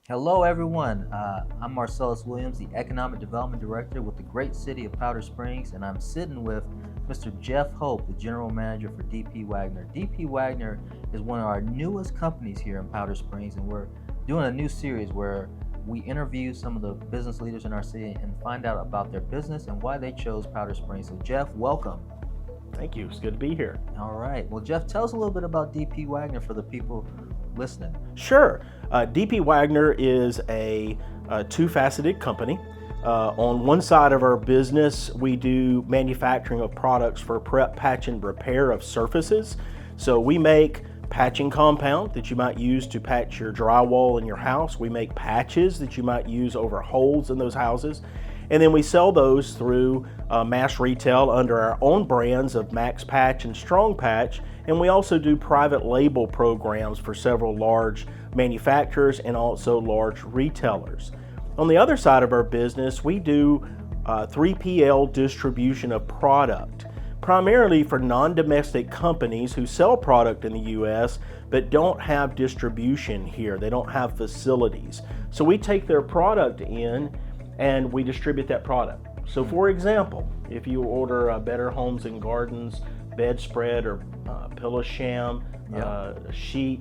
Hello, everyone. I'm Marsellas Williams, the Economic Development Director with the great city of Powder Springs, and I'm sitting with Mr. Jeff Hope, the General Manager for DP Wagner. DP Wagner is one of our newest companies here in Powder Springs, and we're doing a new series where we interview some of the business leaders in our city and find out about their business and why they chose Powder Springs. So, Jeff, welcome. Thank you. It's good to be here. All right. Well, Jeff, tell us a little bit about DP Wagner for the people listening. Sure. DP Wagner is a two-faceted company. On one side of our business, we do manufacturing of products for prep, patch, and repair of surfaces. So we make patching compound that you might use to patch your drywall in your house. We make patches that you might use over holes in those houses. And then we sell those through mass retail under our own brands of Max Patch and Strong Patch. And we also do private label programs for several large manufacturers and also large retailers. On the other side of our business, we do 3PL distribution of product, primarily for non-domestic companies who sell product in the U.S. but don't have distribution here. They don't have facilities. So we take their product in and we distribute that product. So for example, if you order a Better Homes and Gardens bedspread or pillow sham, sheet,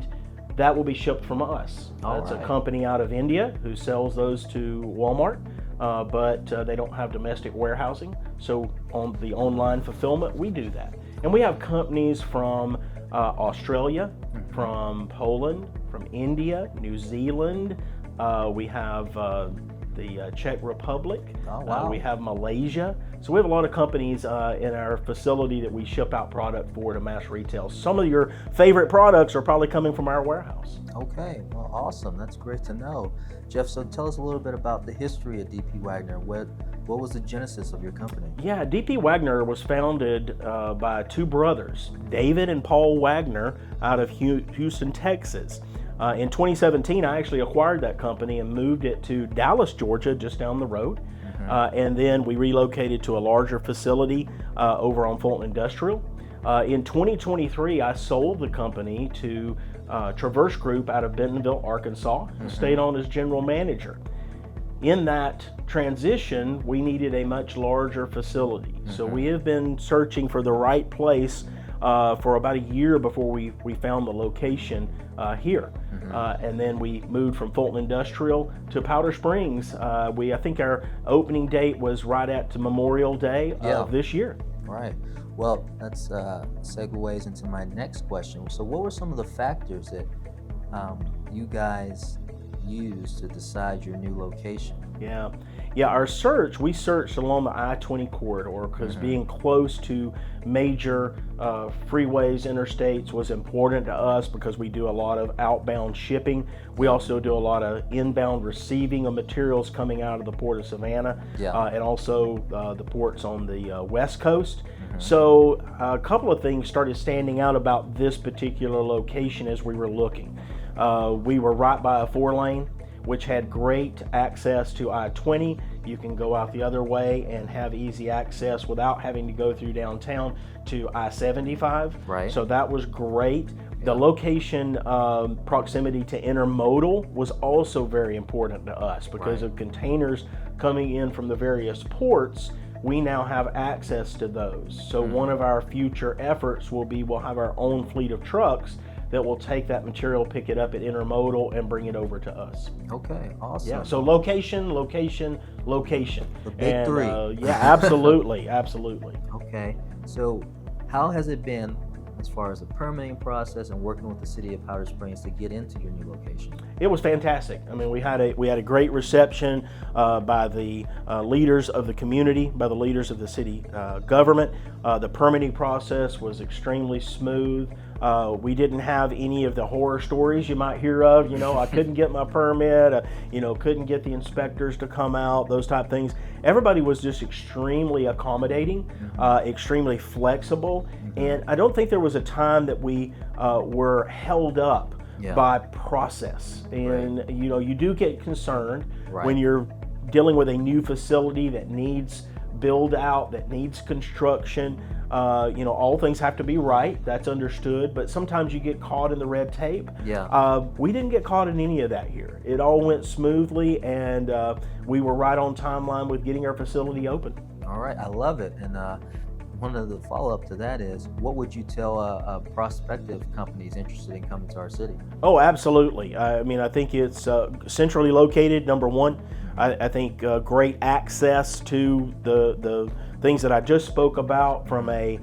that will be shipped from us. That's a company out of India who sells those to Walmart, but they don't have domestic warehousing. So on the online fulfillment, we do that. And we have companies from Australia, from Poland, from India, New Zealand. We have the Czech Republic. We have Malaysia. So we have a lot of companies in our facility that we ship out product for to mass retail. Some of your favorite products are probably coming from our warehouse. Okay, well, awesome. That's great to know. Jeff, so tell us a little bit about the history of DP Wagner. What was the genesis of your company? Yeah, DP Wagner was founded by two brothers, David and Paul Wagner, out of Houston, Texas. In 2017, I actually acquired that company and moved it to Dallas, Georgia, just down the road. And then we relocated to a larger facility over on Fulton Industrial. In 2023, I sold the company to Traverse Group out of Bentonville, Arkansas, and stayed on as general manager. In that transition, we needed a much larger facility. So we have been searching for the right place for about a year before we found the location here. And then we moved from Fulton Industrial to Powder Springs. I think our opening date was right at Memorial Day of this year. Right. Well, that segues into my next question. So what were some of the factors that you guys used to decide your new location? Our we searched along the I-20 corridor because being close to major freeways, interstates was important to us because we do a lot of outbound shipping. We also do a lot of inbound receiving of materials coming out of the Port of Savannah and also the ports on the West Coast. So a couple of things started standing out about this particular location as we were looking. We were right by a 4-lane, which had great access to I-20. You can go out the other way and have easy access without having to go through downtown to I-75. Right. So that was great. The location proximity to intermodal was also very important to us because of containers coming in from the various ports. We now have access to those. So one of our future efforts will be we'll have our own fleet of trucks that will take that material, pick it up at intermodal, and bring it over to us. Okay, awesome. Yeah, so location. The big three. Absolutely. Okay, so how has it been as far as the permitting process and working with the city of Powder Springs to get into your new location? It was fantastic. I mean, we had a great reception by the leaders of the community, by the leaders of the city government. The permitting process was extremely smooth. We didn't have any of the horror stories you might hear of. I couldn't get my permit, couldn't get the inspectors to come out, those type of things. Everybody was just extremely accommodating, extremely flexible, and I don't think there was a time that we were held up by process. And you do get concerned when you're dealing with a new facility that needs build out, that needs construction. All things have to be right. That's understood. But sometimes you get caught in the red tape. Yeah. We didn't get caught in any of that here. It all went smoothly, and we were right on timeline with getting our facility open. All right, I love it. And one of the follow-up to that is, what would you tell prospective companies interested in coming to our city? Oh, absolutely. I think it's centrally located, number one. I think great access to the things that I just spoke about, from a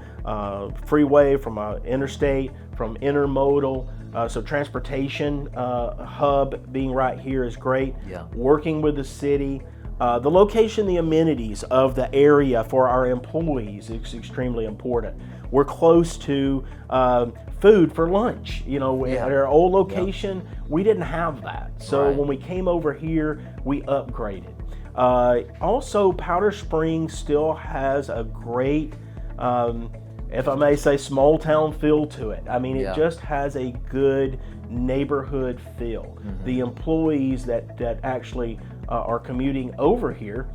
freeway, from an interstate, from intermodal. So transportation hub being right here is great. Yeah. Working with the city. The location, the amenities of the area for our employees is extremely important. We're close to food for lunch. At our old location, we didn't have that. So when we came over here, we upgraded. Also, Powder Springs still has a great, if I may say, small town feel to it. It just has a good neighborhood feel. Mm-hmm. The employees that actually are commuting over here,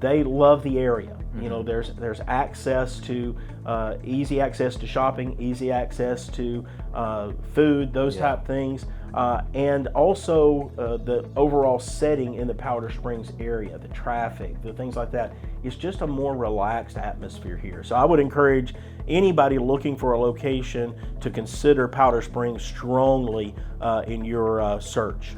they love the area. Mm-hmm. There's access to easy access to shopping, easy access to food, those type things, and also the overall setting in the Powder Springs area, the traffic, the things like that. It's just a more relaxed atmosphere here. So I would encourage anybody looking for a location to consider Powder Springs strongly in your search.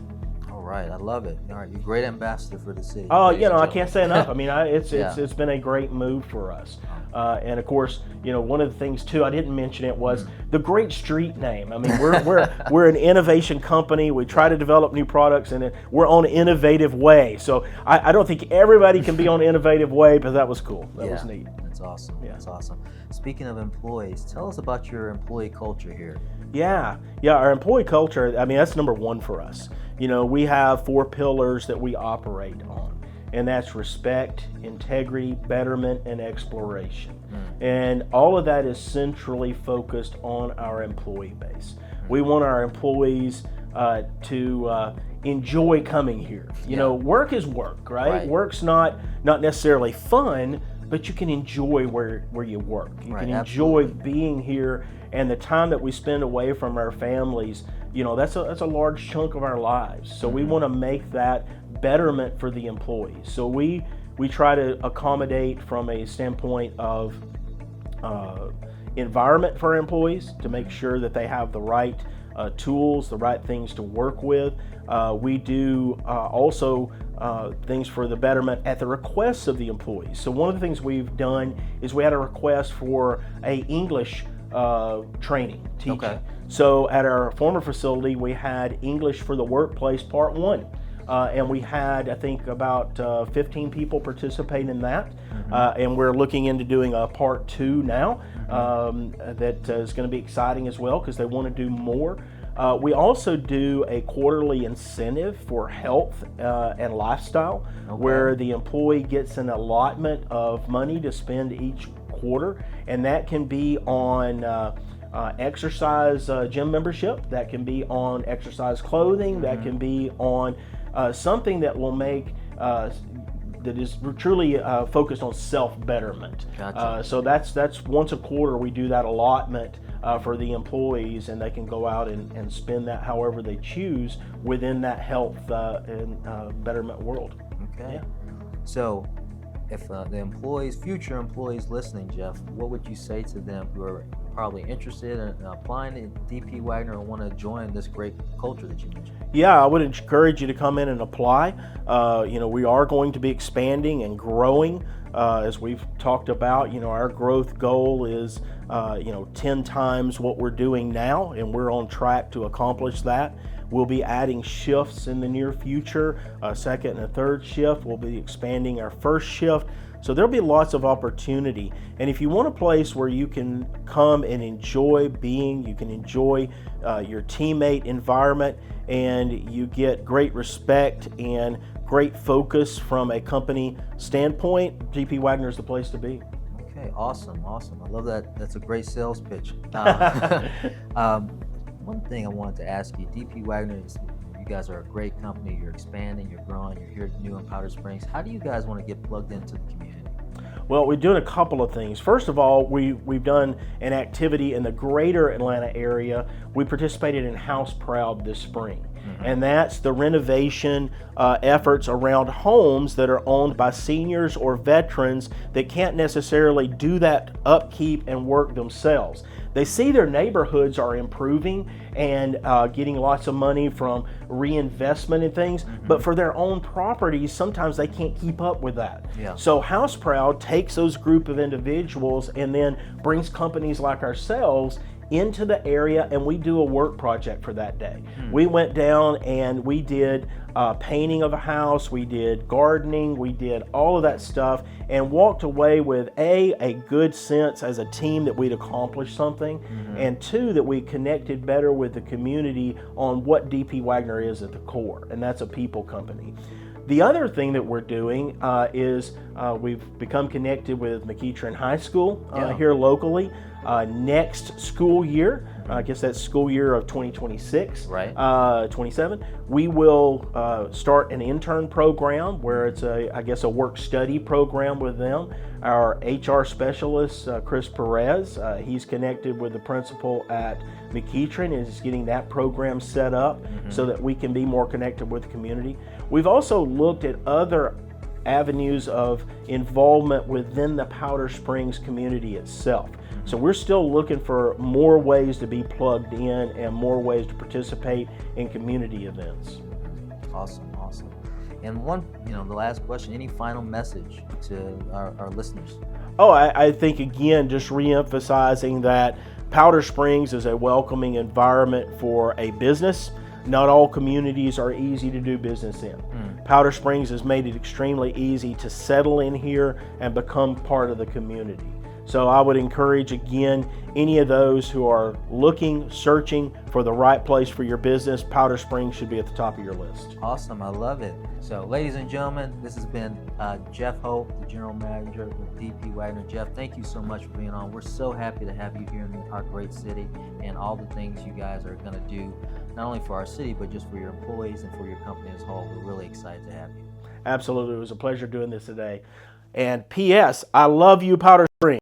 All right, I love it. All right, you're a great ambassador for the city. Oh, I can't say enough. It's been a great move for us. And of course, one of the things too, I didn't mention it, was the great street name. We're an innovation company. We try to develop new products, and we're on Innovative Way. So I don't think everybody can be on Innovative Way, but that was cool. That was neat. That's awesome. Yeah. That's awesome. Speaking of employees, tell us about your employee culture here. Yeah, our employee culture, that's number one for us. We have 4 pillars that we operate on, and that's respect, integrity, betterment, and exploration. And all of that is centrally focused on our employee base. We want our employees to enjoy coming here. Work is work, right? Work's not necessarily fun, but you can enjoy where you work. You can enjoy being here, and the time that we spend away from our families, that's a large chunk of our lives. So we want to make that betterment for the employees. So we try to accommodate from a standpoint of environment for our employees, to make sure that they have the right tools, the right things to work with. We do also things for the betterment at the request of the employees. So one of the things we've done is we had a request for a English training, teaching. Okay. So at our former facility, we had English for the Workplace Part 1. And we had, I think, about 15 people participate in that. And we're looking into doing a Part 2 now. That is going to be exciting as well, because they want to do more. We also do a quarterly incentive for health and lifestyle, where the employee gets an allotment of money to spend each quarter, and that can be on exercise gym membership, that can be on exercise clothing, that can be on something that will make that is truly focused on self-betterment. Gotcha. So that's once a quarter we do that allotment for the employees, and they can go out and spend that however they choose within that health and betterment world. Okay. Yeah. So if the future employees listening, Jeff, what would you say to them who are probably interested in applying to DP Wagner and want to join this great culture that you mentioned? Yeah, I would encourage you to come in and apply. We are going to be expanding and growing. As we've talked about, our growth goal is 10 times what we're doing now, and we're on track to accomplish that. We'll be adding shifts in the near future, a second and a third shift. We'll be expanding our first shift. So there'll be lots of opportunity. And if you want a place where you can come and enjoy being, you can enjoy your teammate environment, and you get great respect and great focus from a company standpoint, DP Wagner is the place to be. Okay, awesome. I love that. That's a great sales pitch. One thing I wanted to ask you, DP Wagner, You guys are a great company. You're expanding, you're growing, you're here new in Powder Springs. How do you guys want to get plugged into the community? Well, we're doing a couple of things. First of all, we've done an activity in the greater Atlanta area. We participated in House Proud this spring. And that's the renovation efforts around homes that are owned by seniors or veterans that can't necessarily do that upkeep and work themselves. They see their neighborhoods are improving and getting lots of money from reinvestment and things, but for their own properties, sometimes they can't keep up with that. Yeah. So House Proud takes those group of individuals and then brings companies like ourselves into the area, and we do a work project for that day. We went down and we did painting of a house, we did gardening, we did all of that stuff, and walked away with a good sense as a team that we'd accomplished something, and two, that we connected better with the community on what DP Wagner is at the core, and that's a people company. The other thing that we're doing is we've become connected with McEachern High School here locally. Next school year, I guess that's school year of 2026, Right. 27, we will start an intern program where it's a work study program with them. Our HR specialist, Chris Perez, he's connected with the principal at McEachern and is getting that program set up so that we can be more connected with the community. We've also looked at other avenues of involvement within the Powder Springs community itself. So we're still looking for more ways to be plugged in and more ways to participate in community events. Awesome. And the last question, any final message to our listeners? I think, again, just reemphasizing that Powder Springs is a welcoming environment for a business. Not all communities are easy to do business in. Powder Springs has made it extremely easy to settle in here and become part of the community. So I would encourage, again, any of those who are looking, searching for the right place for your business, Powder Springs should be at the top of your list. Awesome, I love it. So, ladies and gentlemen, this has been Jeff Hope, the General Manager with DP Wagner. Jeff, thank you so much for being on. We're so happy to have you here in our great city and all the things you guys are going to do, not only for our city, but just for your employees and for your company as a whole. We're really excited to have you. Absolutely. It was a pleasure doing this today. And P.S., I love you, Powder Springs.